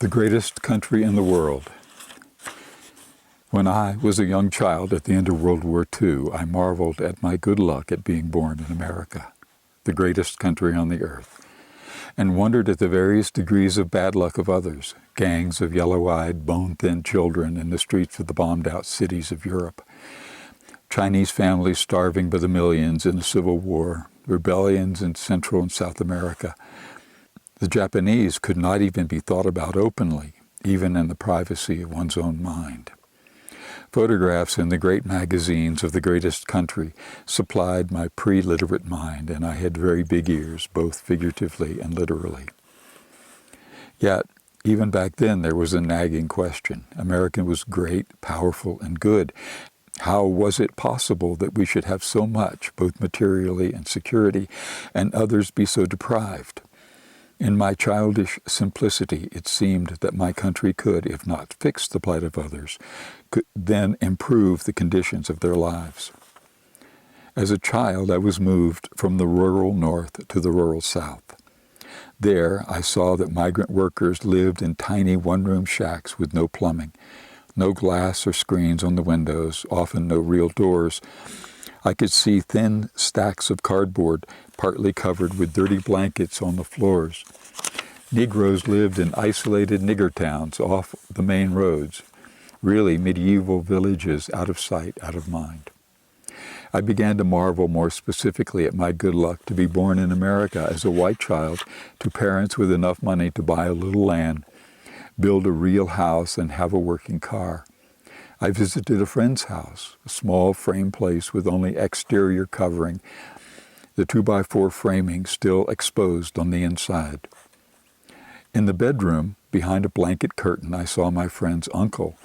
the greatest country in the world. When I was a young child at the end of World War II, I marveled at my good luck at being born in America, the greatest country on the earth, and wondered at the various degrees of bad luck of others, gangs of yellow-eyed, bone-thin children in the streets of the bombed-out cities of Europe, Chinese families starving by the millions in the Civil War, rebellions in Central and South America. The Japanese could not even be thought about openly, even in the privacy of one's own mind. Photographs in the great magazines of the greatest country supplied my pre-literate mind, and I had very big ears, both figuratively and literally. Yet, even back then, there was a nagging question. America was great, powerful, and good. How was it possible that we should have so much, both materially and security, and others be so deprived? In my childish simplicity, it seemed that my country could, if not fix the plight of others, could then improve the conditions of their lives. As a child, I was moved from the rural north to the rural south. There, I saw that migrant workers lived in tiny one-room shacks with no plumbing, no glass or screens on the windows, often no real doors. I could see thin stacks of cardboard, partly covered with dirty blankets on the floors. Negroes lived in isolated nigger towns off the main roads, really medieval villages out of sight, out of mind. I began to marvel more specifically at my good luck to be born in America as a white child to parents with enough money to buy a little land, build a real house, and have a working car. I visited a friend's house, a small frame place with only exterior covering, the 2x4 framing still exposed on the inside. In the bedroom, behind a blanket curtain, I saw my friend's uncle,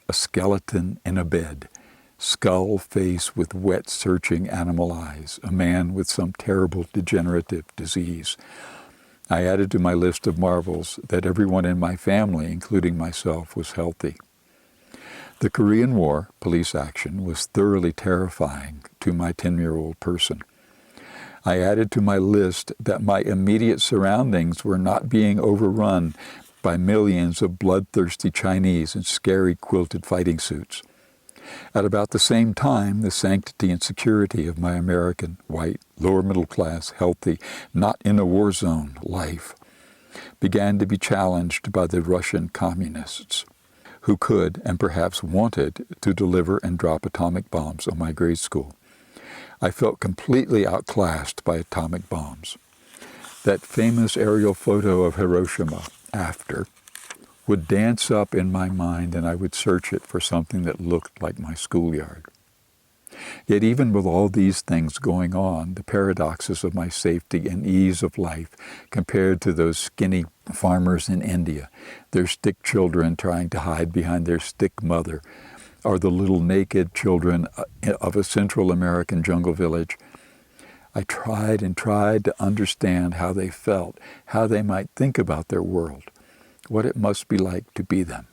a skeleton in a bed, skull face with wet, searching animal eyes, a man with some terrible degenerative disease. I added to my list of marvels that everyone in my family, including myself, was healthy. The Korean War, police action, was thoroughly terrifying to my 10-year-old person. I added to my list that my immediate surroundings were not being overrun by millions of bloodthirsty Chinese in scary quilted fighting suits. At about the same time, the sanctity and security of my American, white, lower-middle-class, healthy, not in a war zone life began to be challenged by the Russian communists, who could, and perhaps wanted, to deliver and drop atomic bombs on my grade school. I felt completely outclassed by atomic bombs. That famous aerial photo of Hiroshima, after, would dance up in my mind, and I would search it for something that looked like my schoolyard. Yet even with all these things going on, the paradoxes of my safety and ease of life compared to those skinny farmers in India, their stick children trying to hide behind their stick mother, or the little naked children of a Central American jungle village. I tried and tried to understand how they felt, how they might think about their world, what it must be like to be them.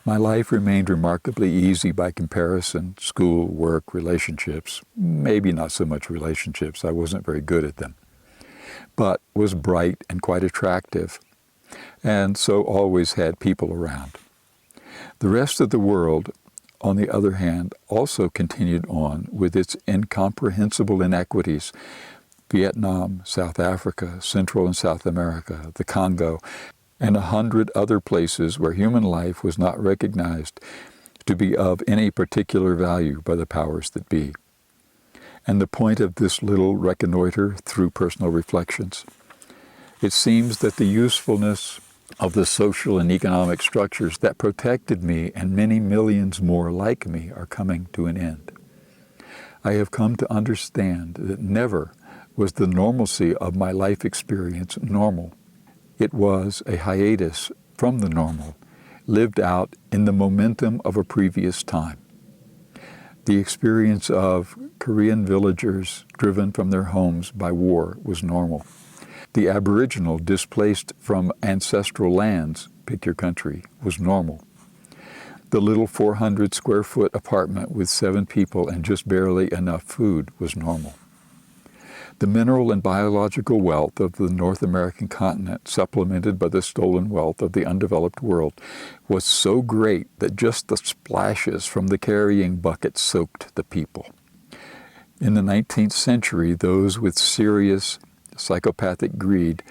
My life remained remarkably easy by comparison: school, work, relationships. Maybe not so much relationships, I wasn't very good at them, but was bright and quite attractive, and so always had people around. The rest of the world, on the other hand, also continued on with its incomprehensible inequities. Vietnam, South Africa, Central and South America, the Congo, and 100 other places where human life was not recognized to be of any particular value by the powers that be. And the point of this little reconnoiter through personal reflections, it seems that the usefulness of the social and economic structures that protected me and many millions more like me are coming to an end. I have come to understand that never was the normalcy of my life experience normal. It was a hiatus from the normal, lived out in the momentum of a previous time. The experience of Korean villagers driven from their homes by war was normal. The Aboriginal displaced from ancestral lands, pick your country, was normal. The little 400-square-foot apartment with 7 people and just barely enough food was normal. The mineral and biological wealth of the North American continent, supplemented by the stolen wealth of the undeveloped world, was so great that just the splashes from the carrying bucket soaked the people. In the 19th century, those with serious psychopathic greed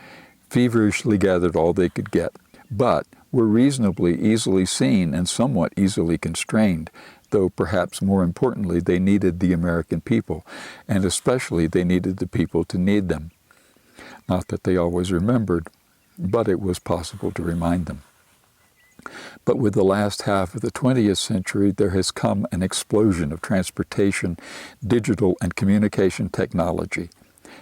feverishly gathered all they could get, but were reasonably easily seen and somewhat easily constrained, though perhaps more importantly, they needed the American people, and especially they needed the people to need them. Not that they always remembered, but it was possible to remind them. But with the last half of the 20th century, there has come an explosion of transportation, digital and communication technology,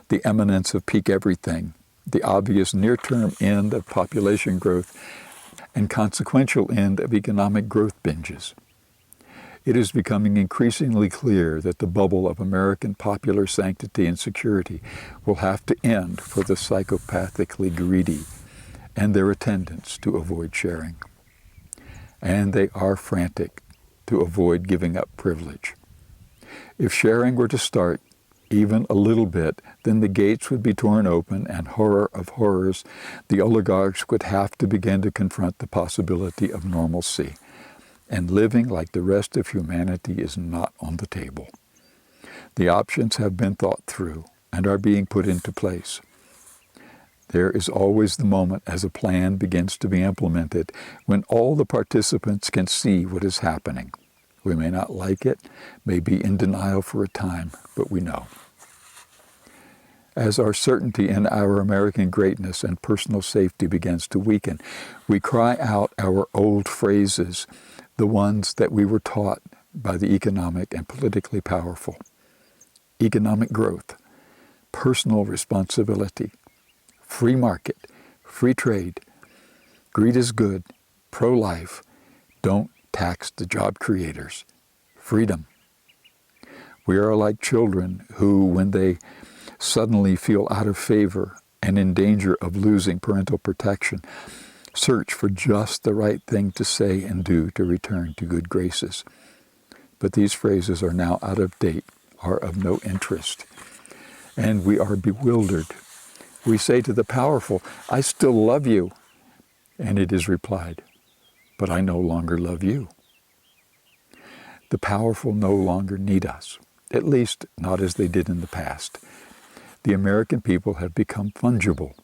the eminence of peak everything, the obvious near-term end of population growth, and consequential end of economic growth binges. It is becoming increasingly clear that the bubble of American popular sanctity and security will have to end for the psychopathically greedy and their attendants to avoid sharing. And they are frantic to avoid giving up privilege. If sharing were to start even a little bit, then the gates would be torn open, and horror of horrors, the oligarchs would have to begin to confront the possibility of normalcy. And living like the rest of humanity is not on the table. The options have been thought through and are being put into place. There is always the moment as a plan begins to be implemented when all the participants can see what is happening. We may not like it, may be in denial for a time, but we know. As our certainty in our American greatness and personal safety begins to weaken, we cry out our old phrases, the ones that we were taught by the economic and politically powerful. Economic growth, personal responsibility, free market, free trade, greed is good, pro-life, don't tax the job creators, freedom. We are like children who, when they suddenly feel out of favor and in danger of losing parental protection, search for just the right thing to say and do to return to good graces. But these phrases are now out of date, are of no interest, and we are bewildered. We say to the powerful, "I still love you," and it is replied, "But I no longer love you." The powerful no longer need us, at least not as they did in the past. The American people have become fungible.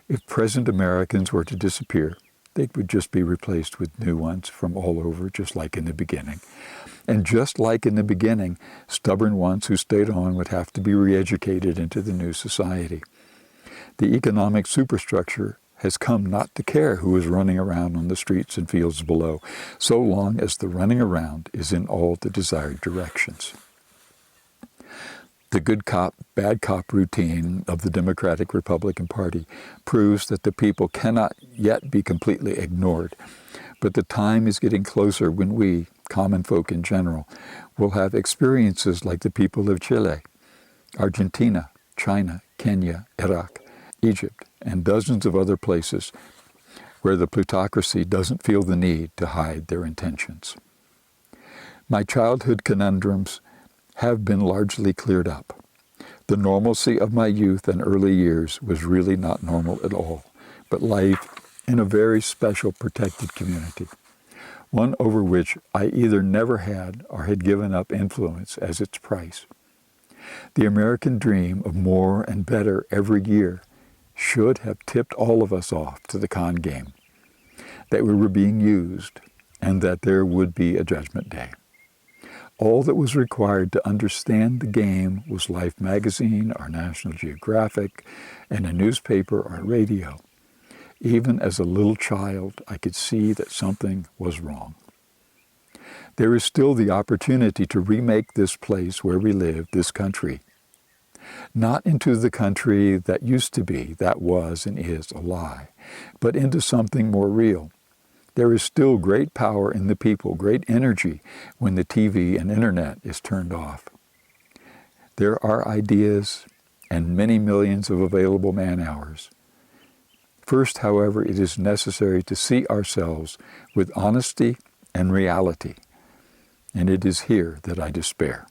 If present Americans were to disappear, they would just be replaced with new ones from all over, just like in the beginning. And just like in the beginning, stubborn ones who stayed on would have to be re-educated into the new society. The economic superstructure has come not to care who is running around on the streets and fields below, so long as the running around is in all the desired directions. The good cop, bad cop routine of the Democratic Republican Party proves that the people cannot yet be completely ignored, but the time is getting closer when we, common folk in general, will have experiences like the people of Chile, Argentina, China, Kenya, Iraq, Egypt, and dozens of other places where the plutocracy doesn't feel the need to hide their intentions. My childhood conundrums have been largely cleared up. The normalcy of my youth and early years was really not normal at all, but life in a very special protected community, one over which I either never had or had given up influence as its price. The American dream of more and better every year should have tipped all of us off to the con game, that we were being used, and that there would be a judgment day. All that was required to understand the game was Life magazine or National Geographic and a newspaper or radio. Even as a little child, I could see that something was wrong. There is still the opportunity to remake this place where we live, this country, not into the country that used to be, that was and is a lie, but into something more real. There is still great power in the people, great energy when the TV and internet is turned off. There are ideas and many millions of available man-hours. First, however, it is necessary to see ourselves with honesty and reality, and it is here that I despair.